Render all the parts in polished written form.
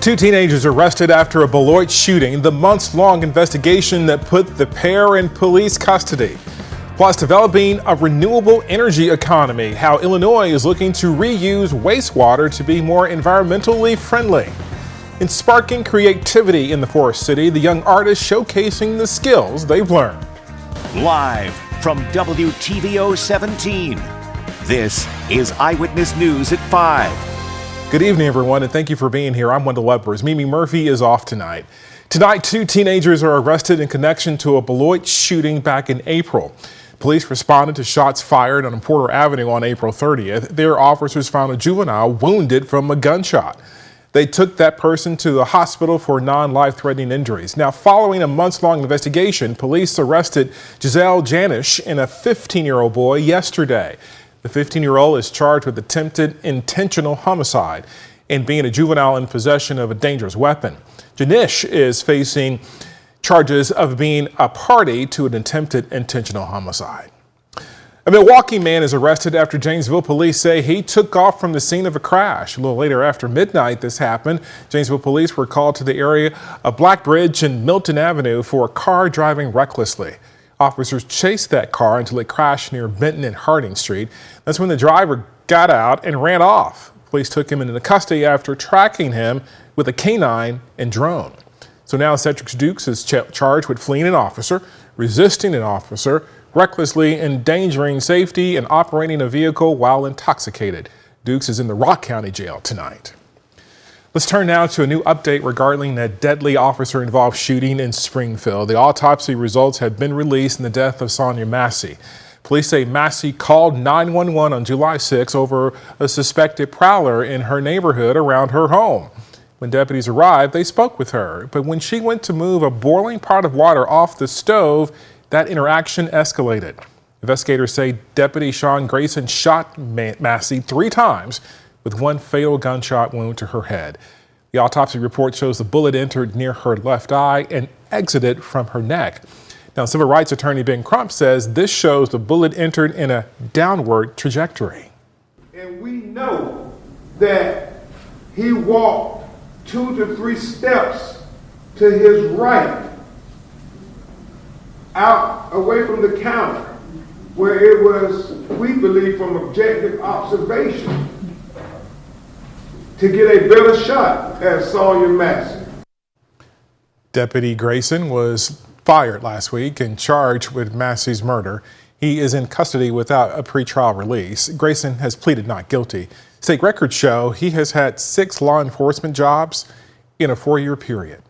Two teenagers arrested after a Beloit shooting, the months-long investigation that put the pair in police custody. Plus, developing a renewable energy economy, how Illinois is looking to reuse wastewater to be more environmentally friendly. And sparking creativity in the Forest City, the young artists showcasing the skills they've learned. Live from WTVO 17, this is Eyewitness News at 5. Good evening, everyone, and thank you for being here. I'm Wendell Lepers. Mimi Murphy is off tonight. Tonight, two teenagers are arrested in connection to a Beloit shooting back in April. Police responded to shots fired on Porter Avenue on April 30th. Their officers found a juvenile wounded from a gunshot. They took that person to the hospital for non-life-threatening injuries. Now, following a months-long investigation, police arrested Giselle Janish and a 15-year-old boy yesterday. The 15-year-old is charged with attempted intentional homicide and being a juvenile in possession of a dangerous weapon. Janish is facing charges of being a party to an attempted intentional homicide. A Milwaukee man is arrested after Janesville police say he took off from the scene of a crash. A little later after midnight this happened. Janesville police were called to the area of Black Bridge and Milton Avenue for a car driving recklessly. Officers chased that car until it crashed near Benton and Harding Street. That's when the driver got out and ran off. Police took him into custody after tracking him with a canine and drone. So now Cedric Dukes is charged with fleeing an officer, resisting an officer, recklessly endangering safety, and operating a vehicle while intoxicated. Dukes is in the Rock County Jail tonight. Let's turn now to a new update regarding a deadly officer-involved shooting in Springfield. The autopsy results have been released in the death of Sonia Massey. Police say Massey called 911 on July 6 over a suspected prowler in her neighborhood around her home. When deputies arrived, they spoke with her, but when she went to move a boiling pot of water off the stove, that interaction escalated. Investigators say Deputy Sean Grayson shot Massey 3 times with one fatal gunshot wound to her head. The autopsy report shows the bullet entered near her left eye and exited from her neck. Now, civil rights attorney Ben Crump says this shows the bullet entered in a downward trajectory. And we know that he walked 2 to 3 steps to his right, out away from the counter, where it was, we believe, from objective observation, to get a better shot at Sonia Massey. Deputy Grayson was fired last week and charged with Massey's murder. He is in custody without a pretrial release. Grayson has pleaded not guilty. State records show he has had 6 law enforcement jobs in a 4-year period.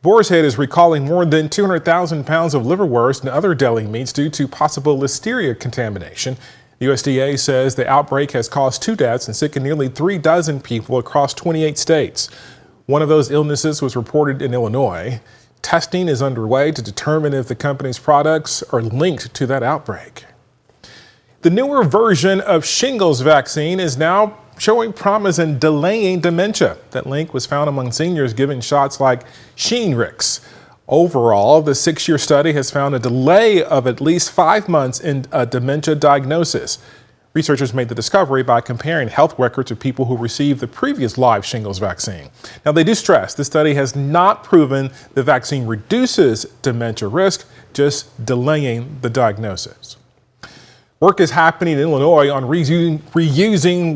Boar's Head is recalling more than 200,000 pounds of liverwurst and other deli meats due to possible listeria contamination. The USDA says the outbreak has caused 2 deaths and sickened nearly 3 dozen people across 28 states. One of those illnesses was reported in Illinois. Testing is underway to determine if the company's products are linked to that outbreak. The newer version of Shingles vaccine is now showing promise in delaying dementia. That link was found among seniors given shots like Shingles. Overall, the 6-year study has found a delay of at least 5 months in a dementia diagnosis. Researchers made the discovery by comparing health records of people who received the previous live shingles vaccine. Now, they do stress the study has not proven the vaccine reduces dementia risk, just delaying the diagnosis. Work is happening in Illinois on reusing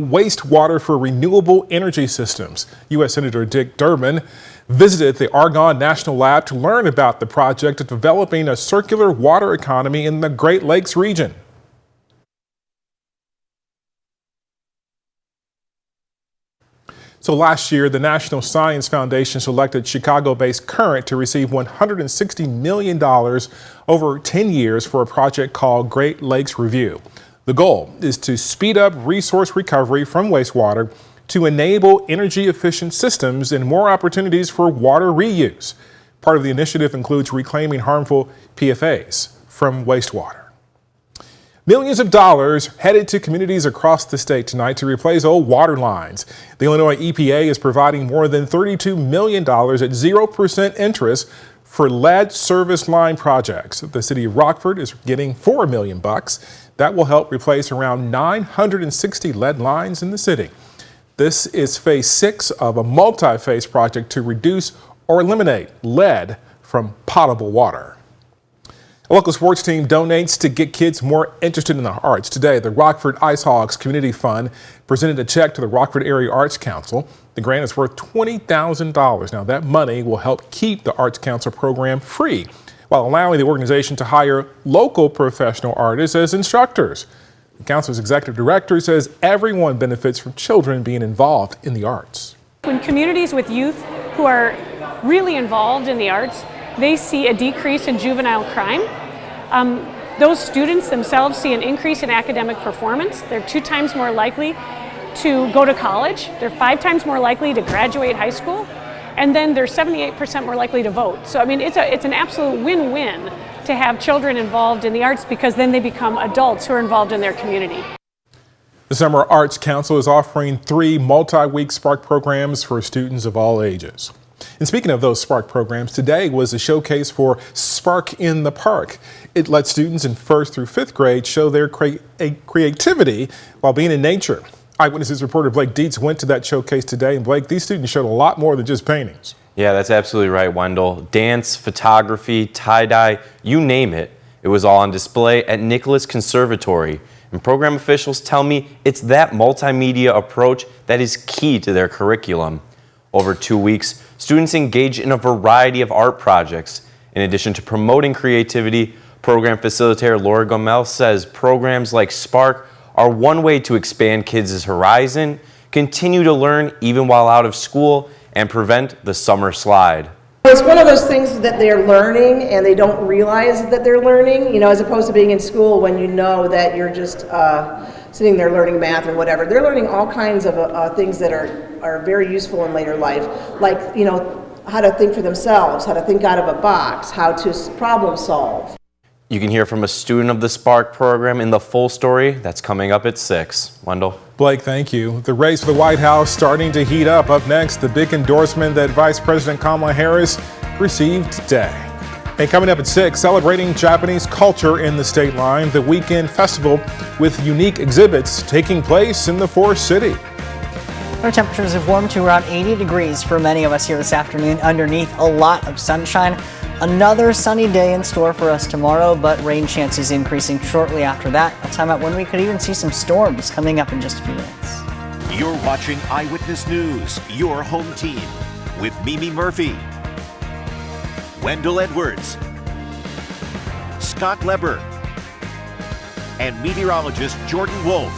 wastewater for renewable energy systems. U.S. Senator Dick Durbin visited the Argonne National Lab to learn about the project of developing a circular water economy in the Great Lakes region. So last year, the National Science Foundation selected Chicago-based Current to receive $160 million over 10 years for a project called Great Lakes Review. The goal is to speed up resource recovery from wastewater to enable energy-efficient systems and more opportunities for water reuse. Part of the initiative includes reclaiming harmful PFAS from wastewater. Millions of dollars headed to communities across the state tonight to replace old water lines. The Illinois EPA is providing more than $32 million at 0% interest for lead service line projects. The city of Rockford is getting $4 million. That will help replace around 960 lead lines in the city. This is phase 6 of a multi-phase project to reduce or eliminate lead from potable water. A local sports team donates to get kids more interested in the arts. Today, the Rockford Ice Hogs Community Fund presented a check to the Rockford Area Arts Council. The grant is worth $20,000. Now, that money will help keep the Arts Council program free while allowing the organization to hire local professional artists as instructors. The council's executive director says everyone benefits from children being involved in the arts. When communities with youth who are really involved in the arts, they see a decrease in juvenile crime. Those students themselves see an increase in academic performance. They're 2 times more likely to go to college. They're 5 times more likely to graduate high school. And then they're 78% more likely to vote. So I mean, it's an absolute win-win to have children involved in the arts, because then they become adults who are involved in their community. The Summer Arts Council is offering 3 multi-week Spark programs for students of all ages. And speaking of those Spark programs, today was a showcase for Spark in the Park. It lets students in 1st through 5th grade show their creativity while being in nature. Eyewitness reporter Blake Dietz went to that showcase today, and Blake, these students showed a lot more than just paintings. Yeah, that's absolutely right, Wendell. Dance, photography, tie-dye, you name it. It was all on display at Nicholas Conservatory. And program officials tell me it's that multimedia approach that is key to their curriculum. Over 2 weeks, students engage in a variety of art projects. In addition to promoting creativity, program facilitator Laura Gomel says programs like Spark are one way to expand kids' horizon, continue to learn even while out of school, and prevent the summer slide. It's one of those things that they're learning and they don't realize that they're learning, you know, as opposed to being in school when you know that you're just sitting there learning math or whatever. They're learning all kinds of things that are very useful in later life, like, you know, how to think for themselves, how to think out of a box, how to problem solve. You can hear from a student of the Spark program in the full story. That's coming up at 6. Wendell. Blake, thank you. The race for the White House starting to heat up. Up next, the big endorsement that Vice President Kamala Harris received today. And coming up at 6, celebrating Japanese culture in the state line, the weekend festival with unique exhibits taking place in the Forest City. Our temperatures have warmed to around 80 degrees for many of us here this afternoon underneath a lot of sunshine. Another sunny day in store for us tomorrow, but rain chances increasing shortly after that. A time out when we could even see some storms coming up in just a few minutes. You're watching Eyewitness News, your home team, with Mimi Murphy, Wendell Edwards, Scott Leber, and meteorologist Jordan Wolf.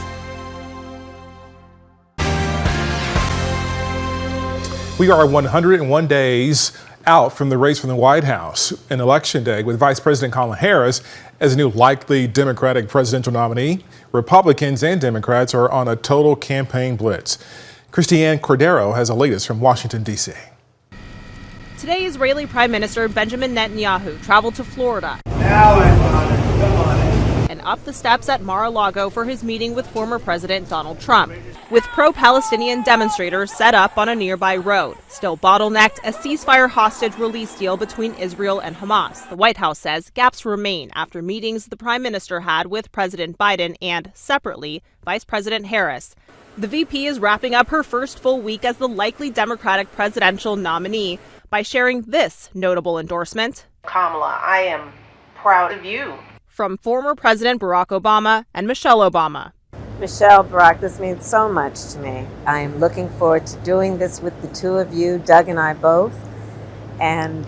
We are 101 days out from the race for the White House, an election day with Vice President Kamala Harris as a new likely Democratic presidential nominee. Republicans and Democrats are on a total campaign blitz. Christiane Cordero has the latest from Washington, D.C. Today, Israeli Prime Minister Benjamin Netanyahu traveled to Florida and up the steps at Mar-a-Lago for his meeting with former President Donald Trump, with pro-Palestinian demonstrators set up on a nearby road. Still bottlenecked, a ceasefire hostage release deal between Israel and Hamas. The White House says gaps remain after meetings the Prime Minister had with President Biden and, separately, Vice President Harris. The VP is wrapping up her first full week as the likely Democratic presidential nominee by sharing this notable endorsement. Kamala, I am proud of you. From former President Barack Obama and Michelle Obama. Michelle, Barack, this means so much to me. I am looking forward to doing this with the two of you, Doug and I both, and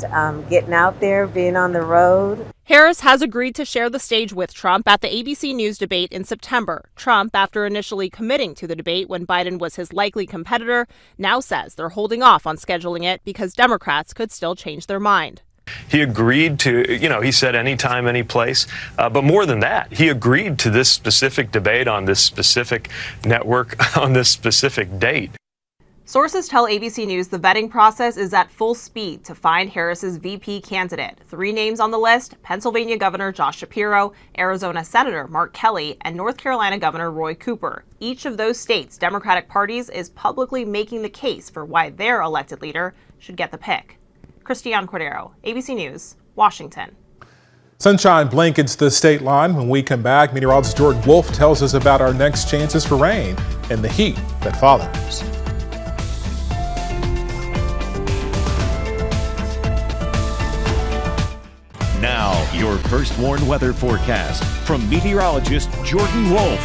getting out there, being on the road. Harris has agreed to share the stage with Trump at the ABC News debate in September. Trump, after initially committing to the debate when Biden was his likely competitor, now says they're holding off on scheduling it because Democrats could still change their mind. He agreed to, he said anytime, any place. But more than that, he agreed to this specific debate on this specific network on this specific date. Sources tell ABC News the vetting process is at full speed to find Harris's VP candidate. 3 names on the list: Pennsylvania Governor Josh Shapiro, Arizona Senator Mark Kelly, and North Carolina Governor Roy Cooper. Each of those states' Democratic parties is publicly making the case for why their elected leader should get the pick. Christiane Cordero, ABC News, Washington. Sunshine blankets the state line. When we come back, meteorologist Jordan Wolf tells us about our next chances for rain and the heat that follows. Your first warned weather forecast from meteorologist Jordan Wolf.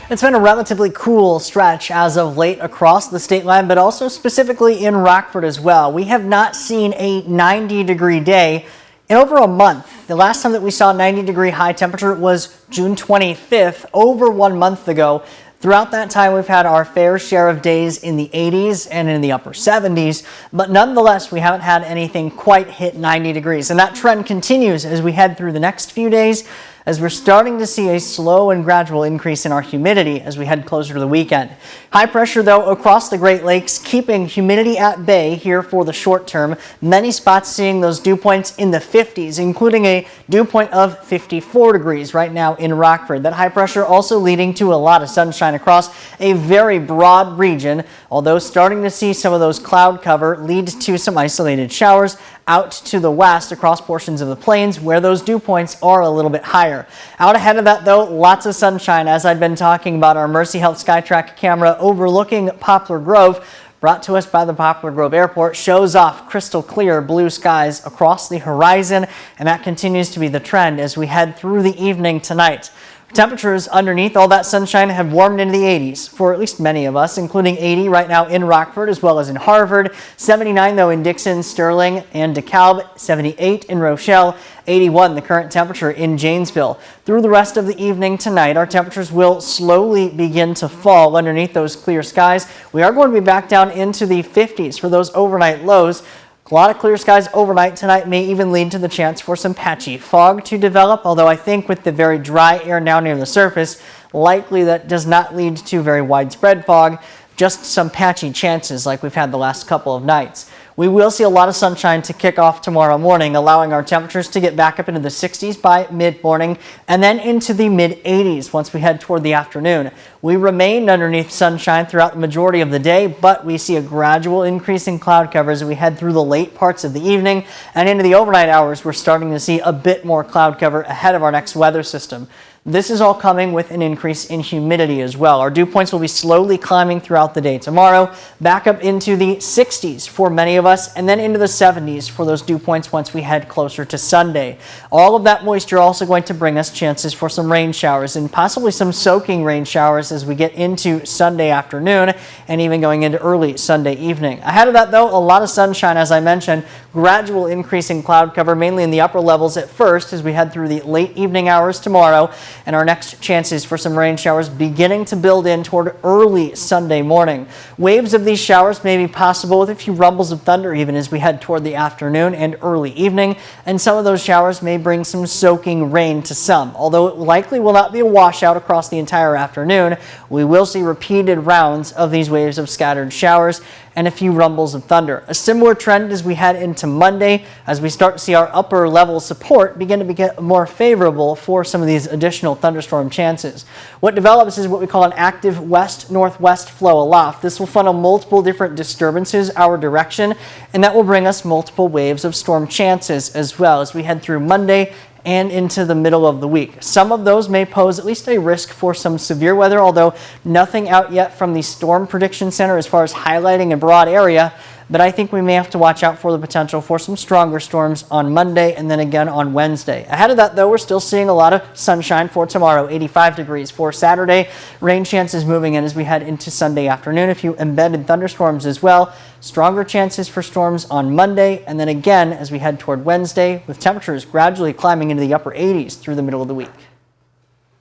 It's been a relatively cool stretch as of late across the state line, but also specifically in Rockford as well. We have not seen a 90-degree day in over a month. The last time that we saw 90-degree high temperature was June 25th, over 1 month ago. Throughout that time, we've had our fair share of days in the 80s and in the upper 70s, but nonetheless, we haven't had anything quite hit 90 degrees. And that trend continues as we head through the next few days, as we're starting to see a slow and gradual increase in our humidity as we head closer to the weekend. High pressure, though, across the Great Lakes, keeping humidity at bay here for the short term. Many spots seeing those dew points in the 50s, including a dew point of 54 degrees right now in Rockford. That high pressure also leading to a lot of sunshine across a very broad region, although starting to see some of those cloud cover lead to some isolated showers out to the west across portions of the plains where those dew points are a little bit higher. Out ahead of that, though, lots of sunshine, as I've been talking about. Our Mercy Health SkyTrack camera overlooking Poplar Grove, brought to us by the Poplar Grove Airport, shows off crystal clear blue skies across the horizon, and that continues to be the trend as we head through the evening tonight. Temperatures underneath all that sunshine have warmed into the 80s for at least many of us, including 80 right now in Rockford as well as in Harvard, 79 though in Dixon, Sterling, and DeKalb, 78 in Rochelle, 81 the current temperature in Janesville. Through the rest of the evening tonight, our temperatures will slowly begin to fall underneath those clear skies. We are going to be back down into the 50s for those overnight lows. A lot of clear skies overnight tonight may even lead to the chance for some patchy fog to develop, although I think with the very dry air now near the surface, likely that does not lead to very widespread fog, just some patchy chances like we've had the last couple of nights. We will see a lot of sunshine to kick off tomorrow morning, allowing our temperatures to get back up into the 60s by mid-morning and then into the mid-80s once we head toward the afternoon. We remain underneath sunshine throughout the majority of the day, but we see a gradual increase in cloud cover as we head through the late parts of the evening and into the overnight hours. We're starting to see a bit more cloud cover ahead of our next weather system. This is all coming with an increase in humidity as well. Our dew points will be slowly climbing throughout the day tomorrow, back up into the 60s for many of us, and then into the 70s for those dew points once we head closer to Sunday. All of that moisture also going to bring us chances for some rain showers and possibly some soaking rain showers as we get into Sunday afternoon and even going into early Sunday evening. Ahead of that, though, a lot of sunshine, as I mentioned, gradual increase in cloud cover, mainly in the upper levels at first as we head through the late evening hours tomorrow, and our next chances for some rain showers beginning to build in toward early Sunday morning. Waves of these showers may be possible with a few rumbles of thunder even as we head toward the afternoon and early evening, and some of those showers may bring some soaking rain to some. Although it likely will not be a washout across the entire afternoon, we will see repeated rounds of these waves of scattered showers and a few rumbles of thunder. A similar trend as we head into Monday as we start to see our upper level support begin to get more favorable for some of these additional thunderstorm chances. What develops is what we call an active west-northwest flow aloft. This will funnel multiple different disturbances our direction, and that will bring us multiple waves of storm chances as well as we head through Monday and into the middle of the week. Some of those may pose at least a risk for some severe weather, although nothing out yet from the Storm Prediction Center as far as highlighting a broad area. But I think we may have to watch out for the potential for some stronger storms on Monday and then again on Wednesday. Ahead of that, though, we're still seeing a lot of sunshine for tomorrow, 85 degrees for Saturday. Rain chances moving in as we head into Sunday afternoon. A few embedded thunderstorms as well. Stronger chances for storms on Monday and then again as we head toward Wednesday, with temperatures gradually climbing into the upper 80s through the middle of the week.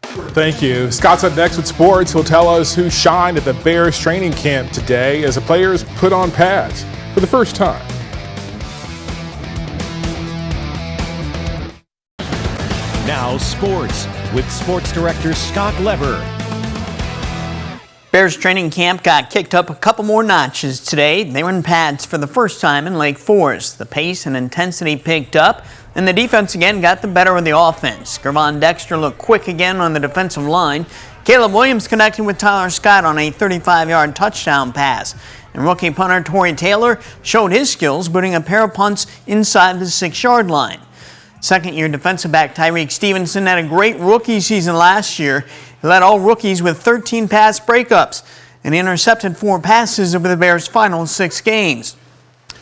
Thank you. Scott's up next with sports. He'll tell us who shined at the Bears training camp today as the players put on pads for the first time. Now sports with sports director Scott Lever. Bears training camp got kicked up a couple more notches today. They were in pads for the first time in Lake Forest. The pace and intensity picked up, and the defense again got the better of the offense. Gervon Dexter looked quick again on the defensive line. Caleb Williams connected with Tyler Scott on a 35-yard touchdown pass. And rookie punter Torrey Taylor showed his skills, booting a pair of punts inside the 6-yard line. Second-year defensive back Tyreek Stevenson had a great rookie season last year. He led all rookies with 13 pass breakups and intercepted 4 passes over the Bears' final 6 games.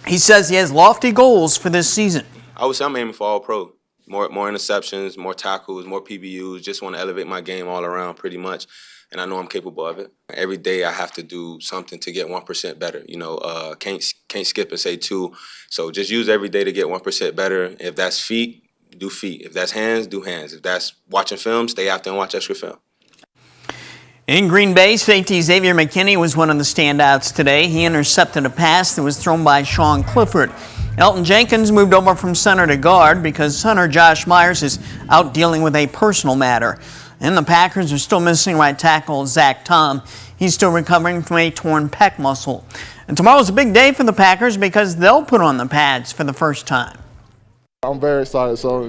He says he has lofty goals for this season. I would say I'm aiming for All-Pro. more interceptions, more tackles, more PBUs. Just want to elevate my game all around pretty much. And I know I'm capable of it. Every day I have to do something to get 1% better. Can't skip and say 2. So just use every day to get 1% better. If that's feet, do feet. If that's hands, do hands. If that's watching film, stay out there and watch extra film. In Green Bay, safety Xavier McKinney was one of the standouts today. He intercepted a pass that was thrown by Sean Clifford. Elton Jenkins moved over from center to guard because center Josh Myers is out dealing with a personal matter. And the Packers are still missing right tackle Zach Tom. He's still recovering from a torn pec muscle. And tomorrow's a big day for the Packers because they'll put on the pads for the first time. I'm very excited. So,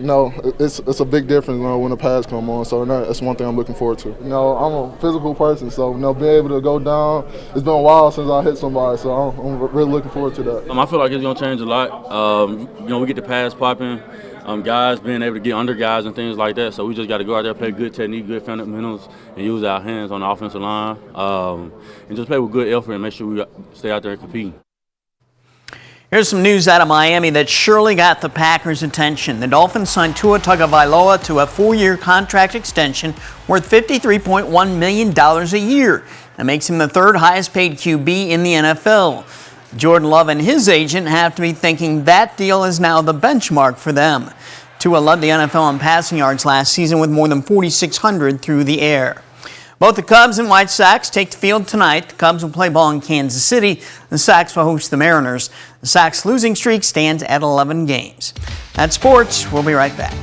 it's a big difference when the pads come on. So, that's one thing I'm looking forward to. I'm a physical person, so, being able to go down, it's been a while since I hit somebody, so I'm really looking forward to that. I feel like it's going to change a lot. We get the pads popping. Guys being able to get under guys and things like that. So we just got to go out there, play good technique, good fundamentals, and use our hands on the offensive line, and just play with good effort and make sure we stay out there and compete. Here's some news out of Miami that surely got the Packers' attention. The Dolphins signed Tua Tagovailoa to a 4-year contract extension worth $53.1 million a year. That makes him the third highest paid QB in the NFL. Jordan Love and his agent have to be thinking that deal is now the benchmark for them. Tua led the NFL in passing yards last season with more than 4,600 through the air. Both the Cubs and White Sox take the field tonight. The Cubs will play ball in Kansas City. The Sox will host the Mariners. The Sox losing streak stands at 11 games. That's sports. We'll be right back.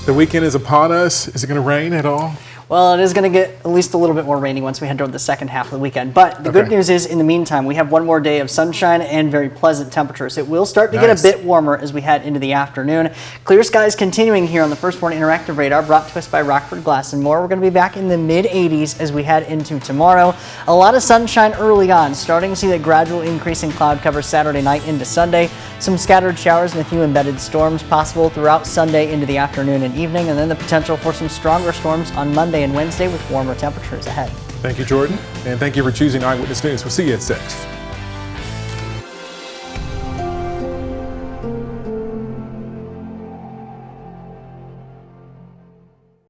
The weekend is upon us. Is it going to rain at all? Well, it is going to get at least a little bit more rainy once we head toward the second half of the weekend. But the good news is, in the meantime, we have one more day of sunshine and very pleasant temperatures. It will start to get a bit warmer as we head into the afternoon. Clear skies continuing here on the First Warn Interactive Radar, brought to us by Rockford Glass and More. We're going to be back in the mid-80s as we head into tomorrow. A lot of sunshine early on, starting to see the gradual increase in cloud cover Saturday night into Sunday. Some scattered showers and a few embedded storms possible throughout Sunday into the afternoon and evening, and then the potential for some stronger storms on Monday and Wednesday with warmer temperatures ahead. Thank you, Jordan, and thank you for choosing Eyewitness News. We'll see you at 6.